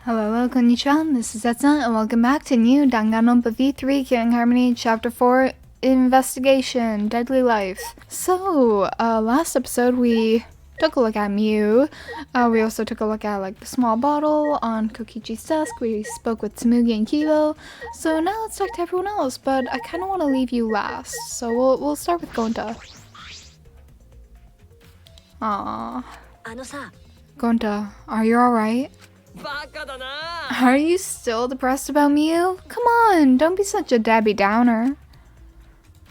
Hello, konnichiwa, this is Etsa, and welcome back to new Danganronpa V3 King Harmony Chapter 4 Investigation, Deadly Life. So, last episode we took a look at Miu. We also took a look at the small bottle on Kokichi's desk. We spoke with Tsurugi and Kibo. So now let's talk to everyone else, but I kind of want to leave you last. So we'll start with Gonta. Aww. Gonta, are you alright? Are you still depressed about Miu? Come on, don't be such a Debbie Downer.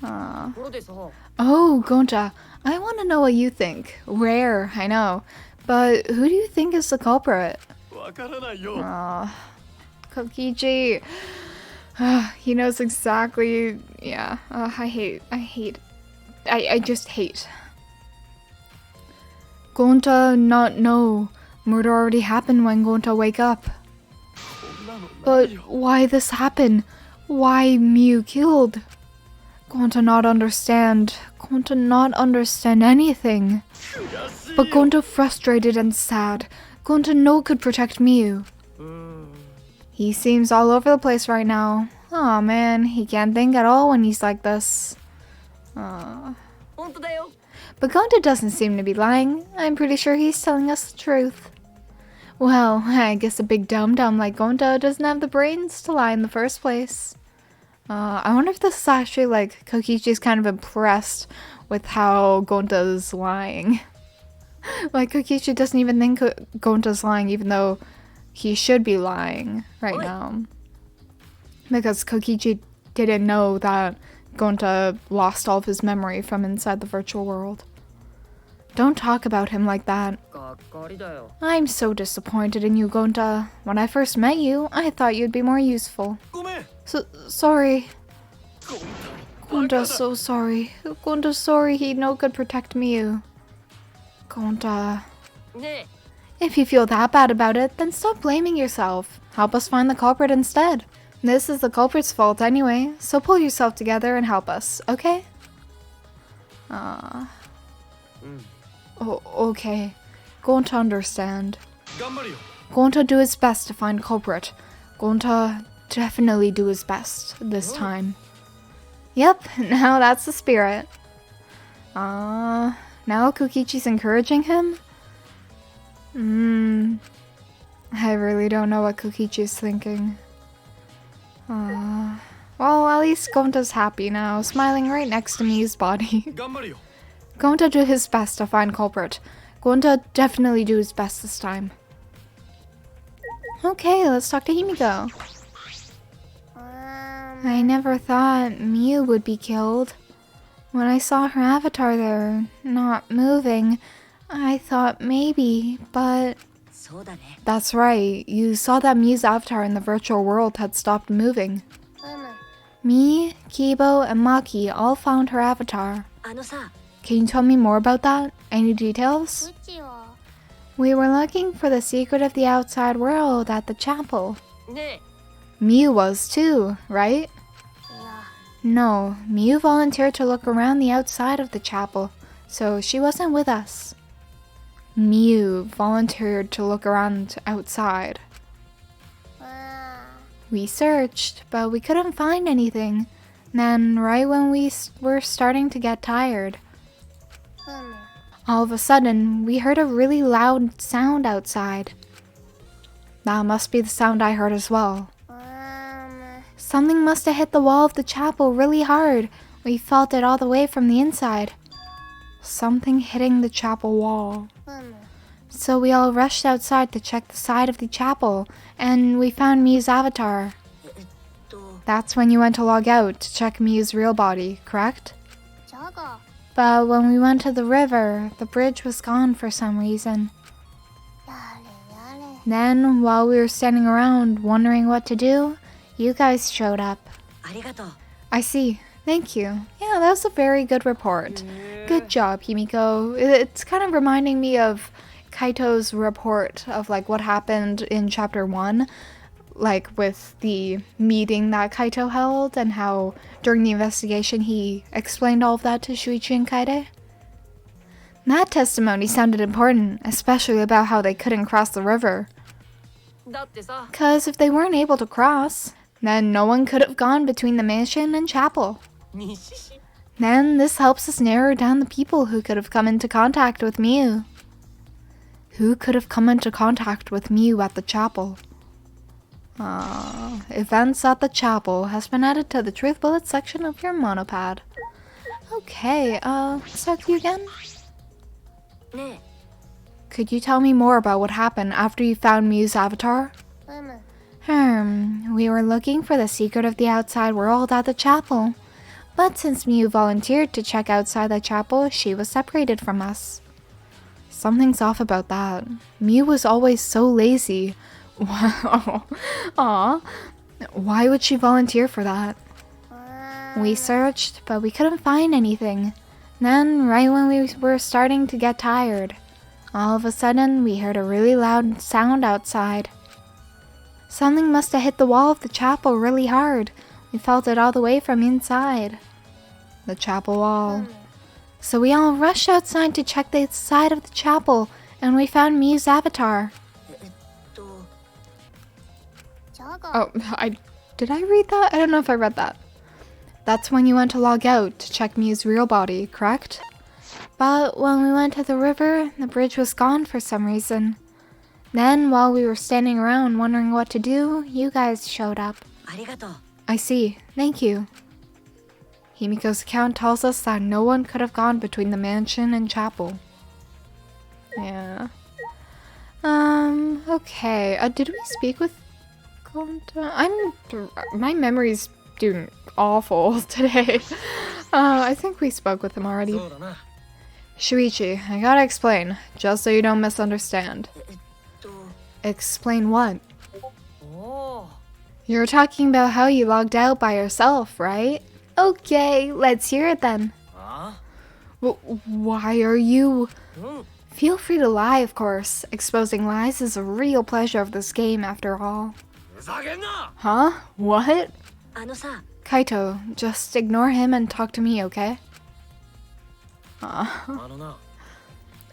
Oh, Gonta, I want to know what you think. Rare, I know. But who do you think is the culprit? Kokichi. He knows exactly. Yeah, I just hate. Gonta not know. Murder already happened when Gonta wake up. But why this happen? Why Miu killed? Gonta not understand. Gonta not understand anything. But Gonta frustrated and sad. Gonta no could protect Miu. He seems all over the place right now. Aw man, he can't think at all when he's like this. But Gonta doesn't seem to be lying. I'm pretty sure he's telling us the truth. Well, I guess a big dum-dum like Gonta doesn't have the brains to lie in the first place. I wonder if this is actually Kokichi's kind of impressed with how Gonta's lying. Kokichi doesn't even think Gonta's lying even though he should be lying right now. Because Kokichi didn't know that Gonta lost all of his memory from inside the virtual world. Don't talk about him like that. I'm so disappointed in you, Gonta. When I first met you, I thought you'd be more useful. Sorry. Gonta's so sorry. Gonta's sorry he no could protect Miu. Gonta. If you feel that bad about it, then stop blaming yourself. Help us find the culprit instead. This is the culprit's fault anyway, so pull yourself together and help us, okay? Oh, okay. Gonta understand. Gonta do his best to find culprit. Gonta definitely do his best this time. Yep, now that's the spirit. Now Kokichi's encouraging him? I really don't know what Kokichi's thinking. Well, at least Gonta's happy now, smiling right next to Miu's body. Gonta do his best to find culprit. Gonta definitely do his best this time. Okay, let's talk to Himiko. I never thought Miu would be killed. When I saw her avatar there, not moving, I thought maybe, but... That's right, you saw that Miu's avatar in the virtual world had stopped moving. Me, Kibo, and Maki all found her avatar. Can you tell me more about that? Any details? We were looking for the secret of the outside world at the chapel. Miu was too, right? No, Miu volunteered to look around the outside of the chapel, so she wasn't with us. Miu volunteered to look around outside. We searched, but we couldn't find anything. Then, right when we were starting to get tired, all of a sudden, we heard a really loud sound outside. That must be the sound I heard as well. Something must have hit the wall of the chapel really hard. We felt it all the way from the inside. Something hitting the chapel wall. So we all rushed outside to check the side of the chapel, and we found Miu's avatar. That's when you went to log out to check Miu's real body, correct? But when we went to the river, the bridge was gone for some reason. Then, while we were standing around wondering what to do, you guys showed up. I see. Thank you. Yeah, that was a very good report. Good job, Himiko. It's kind of reminding me of Kaito's report of what happened in chapter 1. With the meeting that Kaito held and how during the investigation he explained all of that to Shuichi and Kaede. That testimony sounded important, especially about how they couldn't cross the river. Cause if they weren't able to cross, then no one could have gone between the mansion and chapel. Then this helps us narrow down the people who could have come into contact with Miu. Who could have come into contact with Miu at the chapel? Events at the chapel has been added to the truth bullet section of your monopad. Okay, start you again? Could you tell me more about what happened after you found Miu's avatar? We were looking for the secret of the outside world at the chapel. But since Miu volunteered to check outside the chapel, she was separated from us. Something's off about that. Miu was always so lazy. Wow. Aw. Why would she volunteer for that? We searched, but we couldn't find anything. Then, right when we were starting to get tired, all of a sudden we heard a really loud sound outside. Something must have hit the wall of the chapel really hard. We felt it all the way from inside the chapel wall. So we all rushed outside to check the side of the chapel, and we found Miu's avatar. Oh, did I read that? I don't know if I read that. That's when you went to log out to check Miu's real body, correct? But when we went to the river, the bridge was gone for some reason. Then, while we were standing around wondering what to do, you guys showed up. I see. Thank you. Himiko's account tells us that no one could have gone between the mansion and chapel. Yeah. Okay. Did we speak with Gonta? My memory's doing awful today. I think we spoke with him already. Shuichi, I gotta explain, just so you don't misunderstand. Explain what? You're talking about how you logged out by yourself, right? Okay, let's hear it then. Why are you... Feel free to lie, of course. Exposing lies is a real pleasure of this game, after all. Huh? What? Kaito, just ignore him and talk to me, okay?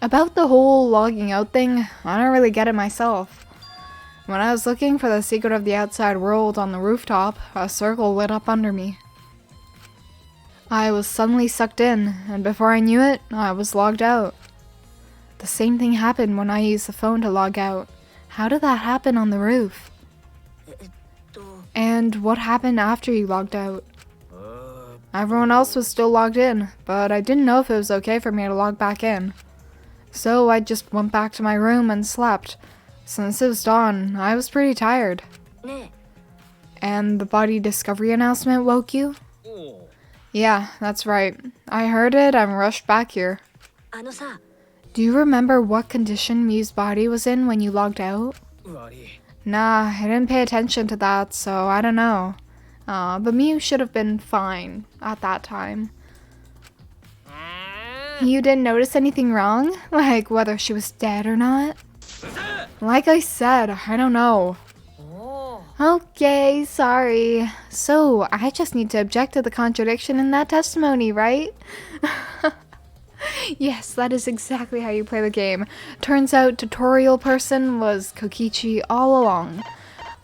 About the whole logging out thing, I don't really get it myself. When I was looking for the secret of the outside world on the rooftop, a circle lit up under me. I was suddenly sucked in, and before I knew it, I was logged out. The same thing happened when I used the phone to log out. How did that happen on the roof? And what happened after you logged out? Everyone else was still logged in, but I didn't know if it was okay for me to log back in. So I just went back to my room and slept. Since it was dawn, I was pretty tired. And the body discovery announcement woke you? Yeah, that's right. I heard it and rushed back here. Do you remember what condition Miu's body was in when you logged out? Nah, I didn't pay attention to that, so I don't know. But Miu should have been fine at that time. You didn't notice anything wrong? Like whether she was dead or not? Like I said, I don't know. Okay, sorry. So, I just need to object to the contradiction in that testimony, right? Yes, that is exactly how you play the game. Turns out tutorial person was Kokichi all along.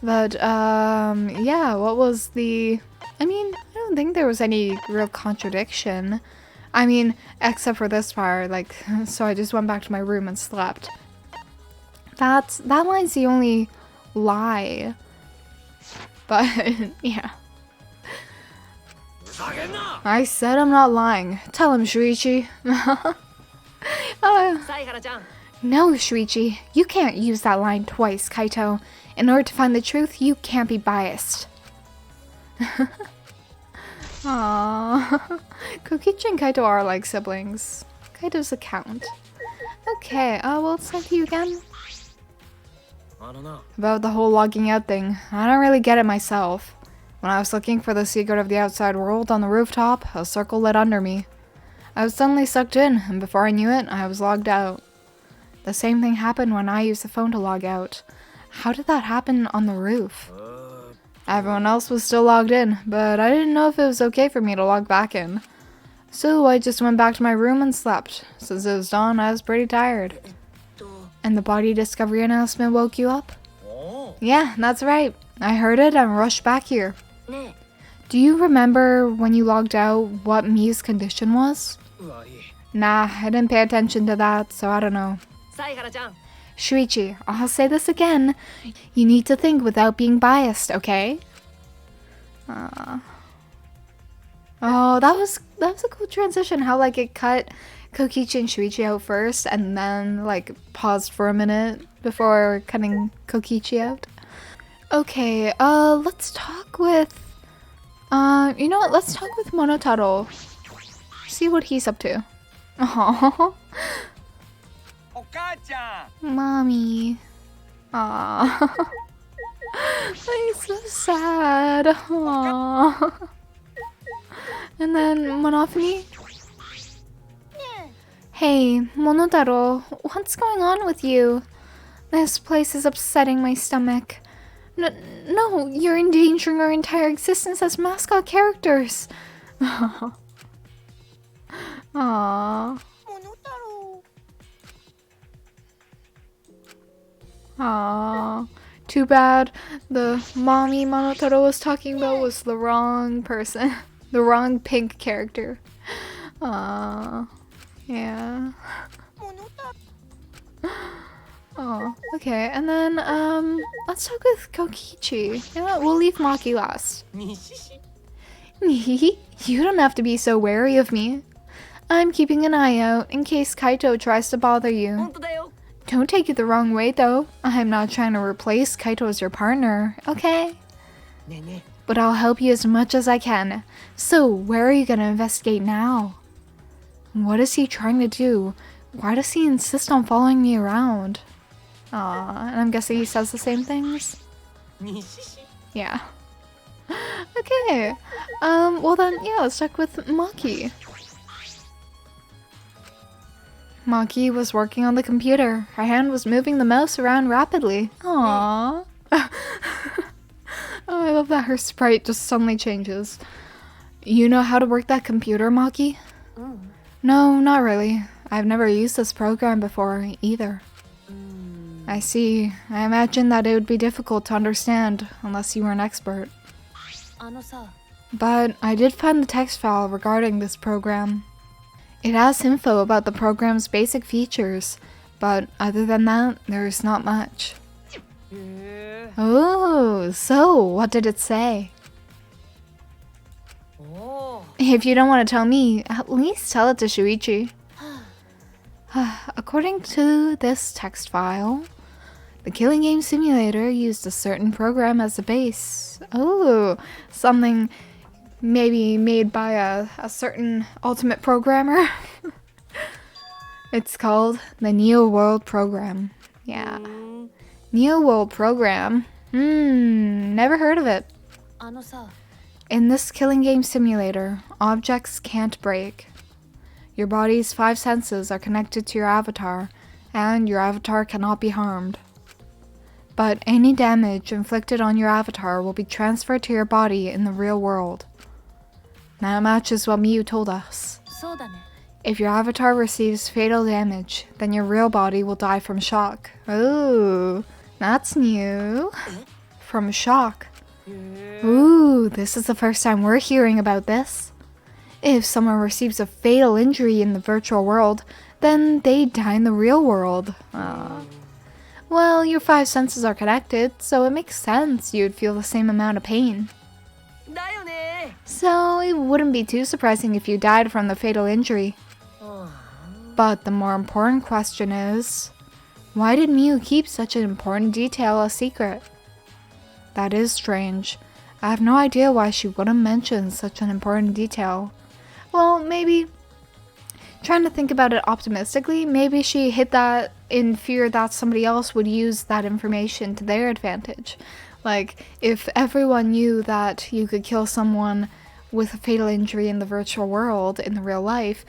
But, yeah, what was the... I mean, I don't think there was any real contradiction. I mean, except for this part, like, so I just went back to my room and slept. That line's the only lie. But, yeah. I said I'm not lying. Tell him, Shuichi. No, Shuichi. You can't use that line twice, Kaito. In order to find the truth, you can't be biased. Aww. Kokichi and Kaito are like siblings. Kaito's account. Okay, we'll send to you again. About the whole logging out thing, I don't really get it myself. When I was looking for the secret of the outside world on the rooftop, a circle lit under me. I was suddenly sucked in, and before I knew it, I was logged out. The same thing happened when I used the phone to log out. How did that happen on the roof? Everyone else was still logged in, but I didn't know if it was okay for me to log back in. So I just went back to my room and slept. Since it was dawn, I was pretty tired. And the body discovery announcement woke you up? Yeah, that's right. I heard it and rushed back here. Do you remember when you logged out what Miu's condition was? Nah, I didn't pay attention to that, so I don't know. Shuichi, I'll say this again. You need to think without being biased, okay? Oh, that was a cool transition. How like it cut Kokichi and Shuichi out first and then like paused for a minute before cutting Kokichi out. Okay, let's talk with you know what, let's talk with Monotaro. See what he's up to. Aww. Mommy. Aww. He's so sad. Aww. And then Monophony. Hey, Monotaro, what's going on with you? This place is upsetting my stomach. No, you're endangering our entire existence as mascot characters. Aww. Aww. Too bad the mommy Monotaro was talking about was the wrong person. The wrong pink character. Aww. Yeah. Oh, okay. And then, let's talk with Kokichi. You know what? We'll leave Maki last. You don't have to be so wary of me. I'm keeping an eye out in case Kaito tries to bother you. Don't take it the wrong way, though. I'm not trying to replace Kaito as your partner, okay? But I'll help you as much as I can. So, where are you gonna investigate now? What is he trying to do? Why does he insist on following me around? Aw, and I'm guessing he says the same things? Yeah. Okay. Well then, yeah, let's check with Maki. Maki was working on the computer. Her hand was moving the mouse around rapidly. Aww. Oh, I love that her sprite just suddenly changes. You know how to work that computer, Maki? No, not really. I've never used this program before, either. I see. I imagine that it would be difficult to understand unless you were an expert. But I did find the text file regarding this program. It has info about the program's basic features, but other than that, there's not much. Oh, so what did it say? If you don't want to tell me, at least tell it to Shuichi. According to this text file, the killing game simulator used a certain program as a base. Oh, something maybe made by a certain ultimate programmer. It's called the Neo World Program. Yeah. Neo World Program? Never heard of it. In this killing game simulator, objects can't break. Your body's 5 senses are connected to your avatar, and your avatar cannot be harmed. But any damage inflicted on your avatar will be transferred to your body in the real world. That matches what Miu told us. If your avatar receives fatal damage, then your real body will die from shock. Oh, that's new. From shock. Ooh, this is the first time we're hearing about this. If someone receives a fatal injury in the virtual world, then they die in the real world. Well, your 5 senses are connected, so it makes sense you'd feel the same amount of pain. So it wouldn't be too surprising if you died from the fatal injury. But the more important question is, why did Miu keep such an important detail a secret? That is strange. I have no idea why she wouldn't mention such an important detail. Well, maybe, trying to think about it optimistically, maybe she hid that in fear that somebody else would use that information to their advantage. Like, if everyone knew that you could kill someone with a fatal injury in the virtual world, in the real life,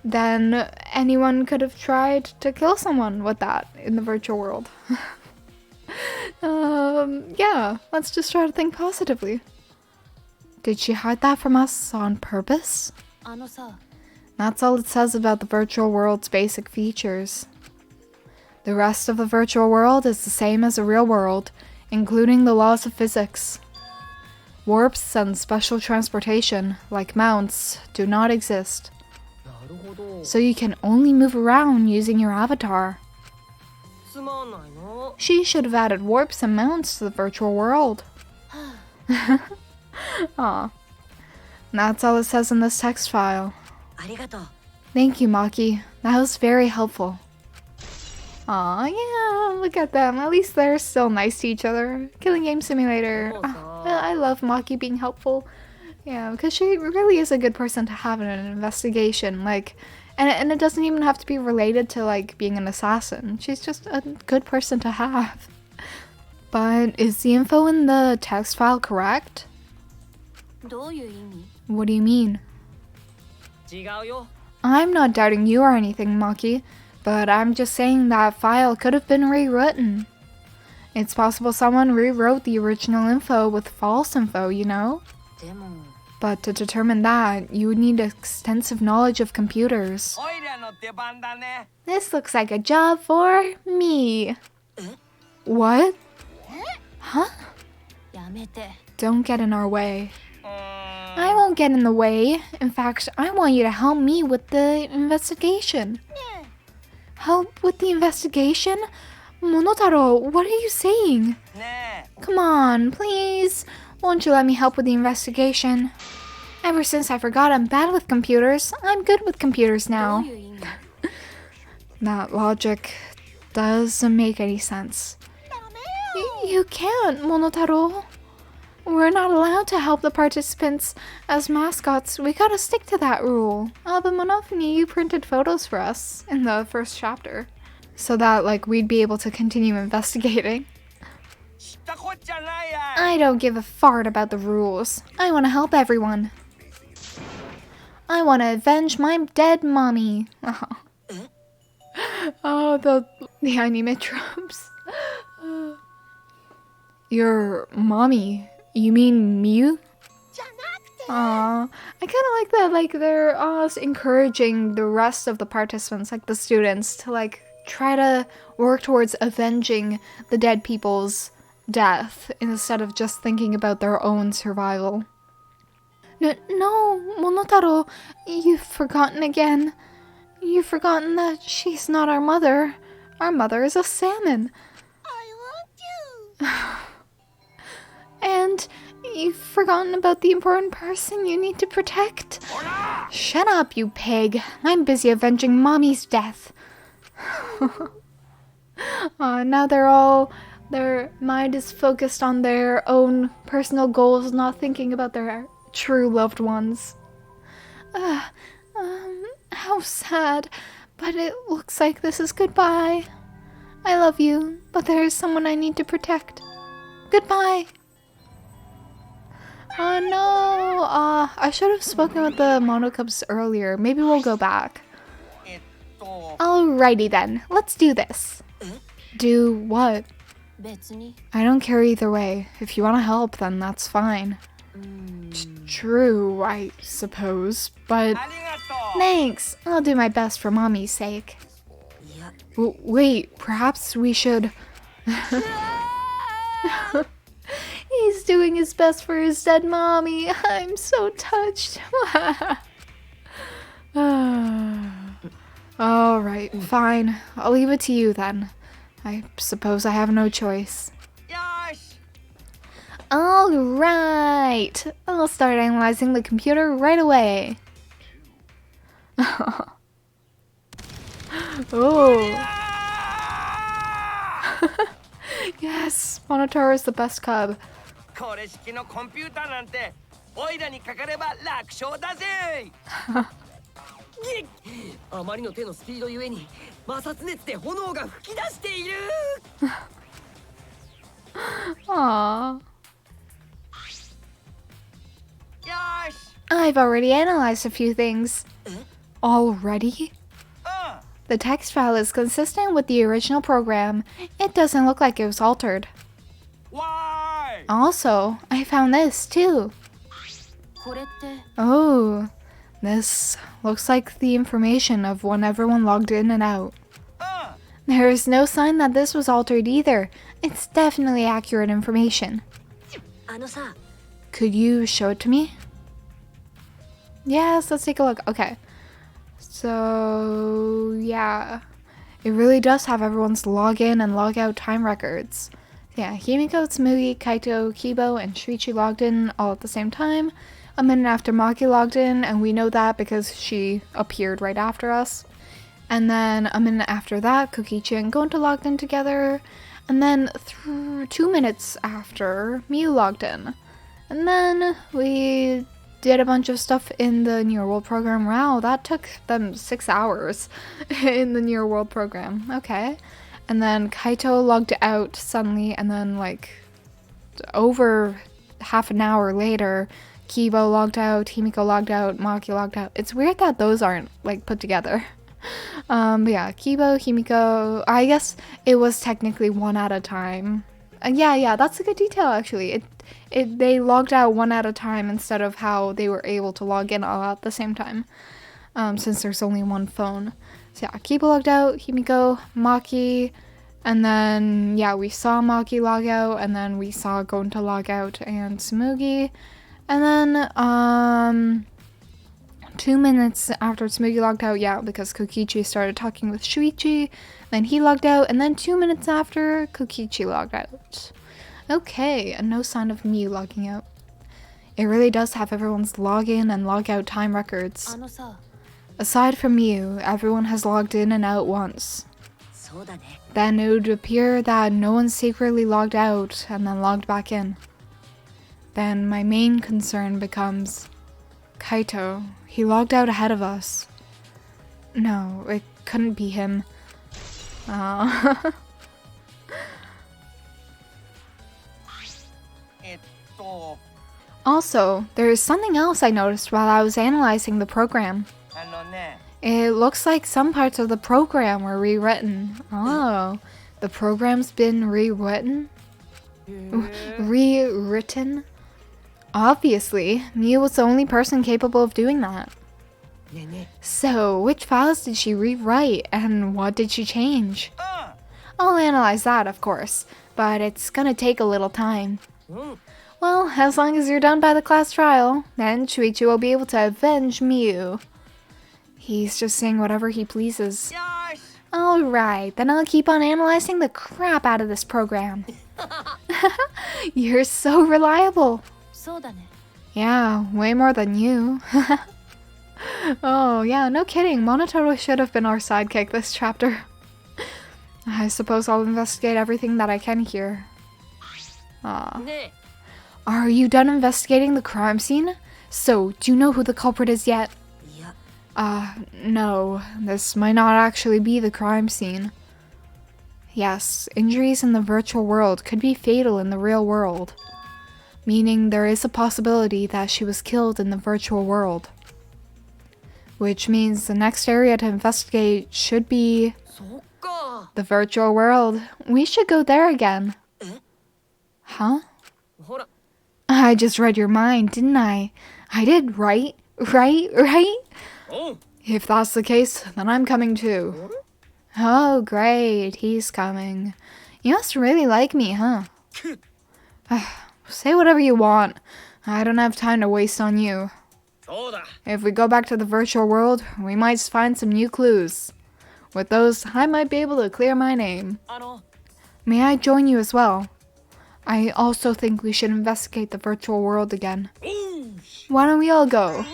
then anyone could have tried to kill someone with that in the virtual world. Yeah, let's just try to think positively. Did she hide that from us on purpose? That's all it says about the virtual world's basic features. The rest of the virtual world is the same as the real world, including the laws of physics. Warps and special transportation, like mounts, do not exist. So you can only move around using your avatar. She should have added warps and mounts to the virtual world. Aw. That's all it says in this text file. Thank you, Maki. That was very helpful. Aw, yeah, look at them. At least they're still nice to each other. Killing Game Simulator. I love Maki being helpful. Yeah, because she really is a good person to have in an investigation. Like, and it doesn't even have to be related to, like, being an assassin. She's just a good person to have. But is the info in the text file correct? What do you mean? I'm not doubting you or anything, Maki, but I'm just saying that file could have been rewritten. It's possible someone rewrote the original info with false info, you know? But to determine that, you would need extensive knowledge of computers. This looks like a job for me. What? Huh? Don't get in our way. I won't get in the way. In fact, I want you to help me with the investigation. Help with the investigation? Monotaro, what are you saying? Come on, please. Won't you let me help with the investigation? Ever since I forgot I'm bad with computers, I'm good with computers now. That logic doesn't make any sense. You can't, Monotaro. We're not allowed to help the participants as mascots. We gotta stick to that rule. But Monofony, you printed photos for us in the first chapter, so that, like, we'd be able to continue investigating. I don't give a fart about the rules. I want to help everyone. I want to avenge my dead mommy. Oh, the anime tropes. Your mommy? You mean Miu? Aw, I kind of like that, like, they're encouraging the rest of the participants, like the students, to, like, try to work towards avenging the dead people's death instead of just thinking about their own survival. No, Monotaro, you've forgotten again. You've forgotten that she's not our mother. Our mother is a salmon. I want you. And you've forgotten about the important person you need to protect. Shut up, you pig. I'm busy avenging Mommy's death. Now their mind is focused on their own personal goals, not thinking about their true loved ones. How sad. But it looks like this is goodbye. I love you, but there is someone I need to protect. Goodbye. Oh no! I should have spoken with the Monocubs earlier. Maybe we'll go back. Alrighty then, let's do this. Do what? I don't care either way. If you want to help, then that's fine. True, I suppose, but thanks. I'll do my best for Mommy's sake. Wait, perhaps we should... He's doing his best for his dead mommy. I'm so touched. Alright, fine. I'll leave it to you then. I suppose I have no choice. Alright! I'll start analyzing the computer right away. Oh. Yes, Monotaro is the best cub. Aww. I've already analyzed a few things. Already? The text file is consistent with the original program. It doesn't look like it was altered. Why? Also, I found this too. Oh, this looks like the information of when everyone logged in and out. There is no sign that this was altered either. It's definitely accurate information. あのさ、 Could you show it to me? Yes, let's take a look. Okay. So, yeah. It really does have everyone's login and logout time records. Yeah, Himiko, Tsumugi, Kaito, Kibo, and Shuichi logged in all at the same time. A minute after Maki logged in, and we know that because she appeared right after us. And then a minute after that, Kokichi and Gonta logged in together. And then 2 minutes after, Miu logged in. And then we did a bunch of stuff in the Near World program. Wow, that took them 6 hours in the Near World program. Okay. And then Kaito logged out suddenly, and then like over half an hour later, Kibo logged out, Himiko logged out, Maki logged out. It's weird that those aren't like put together. But yeah, Kibo, Himiko, I guess it was technically one at a time. Yeah, that's a good detail actually. They logged out one at a time instead of how they were able to log in all at the same time. Since there's only one phone. So yeah, Kibo logged out, Himiko, Maki, and then yeah, we saw Maki log out, and then we saw Gonta log out and Tsumugi. And then 2 minutes after Tsumugi logged out, yeah, because Kokichi started talking with Shuichi, then he logged out, and then 2 minutes after, Kokichi logged out. Okay, and no sign of me logging out. It really does have everyone's login and logout time records. あのさ、 Aside from you, everyone has logged in and out once. そうだね。 Then it would appear that no one secretly logged out and then logged back in. Then my main concern becomes Kaito. He logged out ahead of us. No, it couldn't be him. Also, there is something else I noticed while I was analyzing the program. あのね、 It looks like some parts of the program were rewritten. Oh, the program's been rewritten? Rewritten? Obviously, Miu was the only person capable of doing that. ねえね So, which files did she rewrite and what did she change? え。I'll analyze that, of course, but it's gonna take a little time. うん。 Well, as long as you're done by the class trial, then Shuichi will be able to avenge Miu. He's just saying whatever he pleases. よーし。 Alright, then I'll keep on analyzing the crap out of this program. You're so reliable. そうだね。 Yeah, way more than you. Oh, yeah, no kidding. Monotaro should have been our sidekick this chapter. I suppose I'll investigate everything that I can here. ね Are you done investigating the crime scene? So, do you know who the culprit is yet? え。いや、 No, this might not actually be the crime scene. Yes, injuries in the virtual world could be fatal in the real world. Meaning there is a possibility that she was killed in the virtual world. Which means the next area to investigate should be そっか。 the virtual world. We should go there again. え Huh? ほら、 I just read your mind, didn't I? I did, right? Right? おう。 If that's the case, then I'm coming too. Oh, great, he's coming. You must really like me, huh? Say whatever you want. I don't have time to waste on you. そうだ。 If we go back to the virtual world, we might find some new clues. With those, I might be able to clear my name. あの、 May I join you as well? I also think we should investigate the virtual world again. おうし。 Why don't we all go?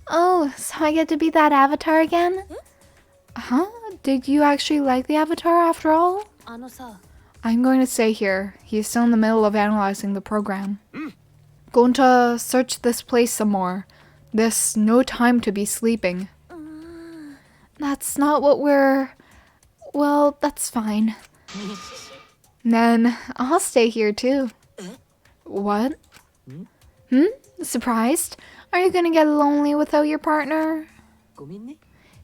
Oh, so I get to be that avatar again? Huh? Did you actually like the avatar after all? あのさ、 I'm going to stay here. He's still in the middle of analyzing the program. Going to search this place some more. There's no time to be sleeping. That's not what we're... Well, that's fine. Then I'll stay here too. What? Surprised? Are you gonna get lonely without your partner? ごめんね。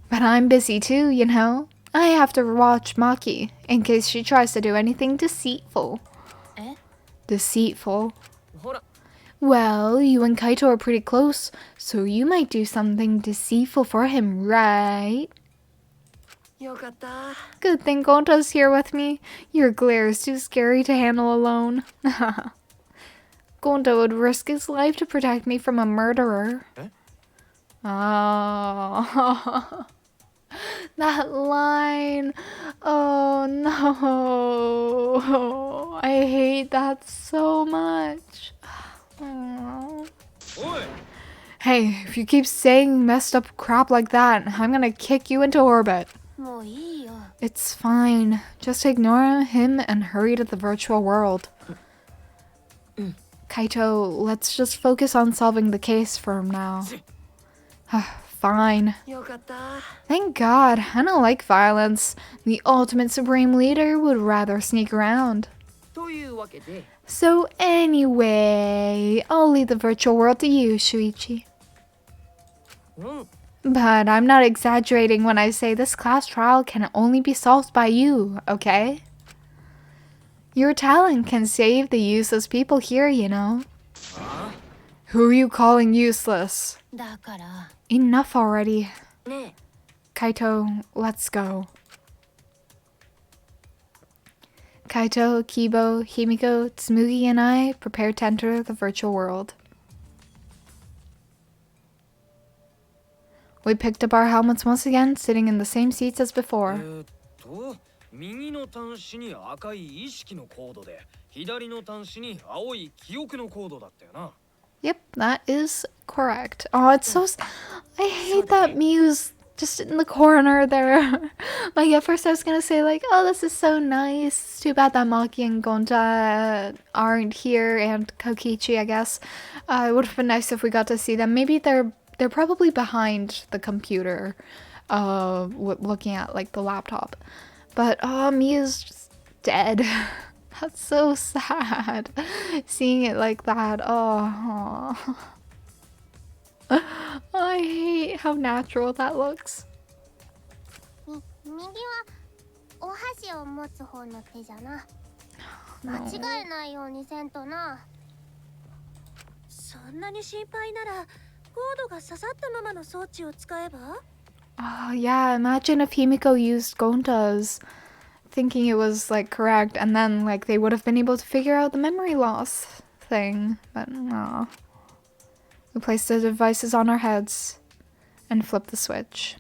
But I'm busy too, you know. I have to watch Maki in case she tries to do anything deceitful. え Deceitful. ほら、 Well, you and Kaito are pretty close, so you might do something deceitful for him, right? よかった。 Good thing Gonta's here with me. Your glare is too scary to handle alone. Gonta would risk his life to protect me from a murderer. Eh? Oh, that line. Oh no. I hate that so much. Oh. Oi! Hey, if you keep saying messed up crap like that, I'm gonna kick you into orbit. もういいよ。 It's fine. Just ignore him and hurry to the virtual world. Kaito, let's just focus on solving the case for now. Fine. よかった。 Thank God. I don't like violence. The ultimate supreme leader would rather sneak around. というわけで、 So anyway, I'll leave the virtual world to you, Shuichi. うん。 But I'm not exaggerating when I say this class trial can only be solved by you, okay? Your talent can save the useless people here, you know. Who are you calling useless? だから Enough already. ね Kaito, let's go. Kaito, Kibo, Himiko, Tsumugi, and I prepare to enter the virtual world. We picked up our helmets once again, sitting in the same seats as before. 右の端子に赤い意識のコードで、左の端子に青い記憶のコードだったよな。 Yep, that is correct. Oh, it's so... I hate that Muse just in the corner there. Like, at first I was gonna say, like, oh, this is so nice. It's too bad that Maki and Gonta aren't here, and Kokichi, I guess. It would have been nice if we got to see them. Maybe they're probably behind the computer, looking at, like, the laptop. But, oh, Mia's just dead. That's so sad. Seeing it like that. Oh. I hate how natural that looks. 右はお箸を持つ方の手じゃな。間違えないようにせんとな。そんなに心配ならコードが刺さったままの装置を使えば？ Oh, yeah. Imagine if Himiko used Gonta's, thinking it was, like, correct, and then, like, they would have been able to figure out the memory loss thing. But, no. We placed the devices on our heads and flipped the switch.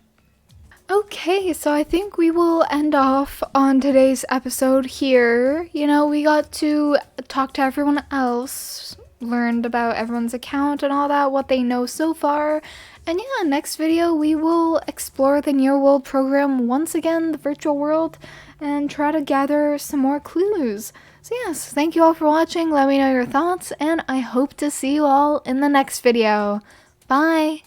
Okay, so I think we will end off on today's episode here. You know, we got to talk to everyone else, learned about everyone's account and all that, what they know so far. And yeah, next video we will explore the Near World program once again, the virtual world, and try to gather some more clues. So yes, thank you all for watching, let me know your thoughts, and I hope to see you all in the next video. Bye!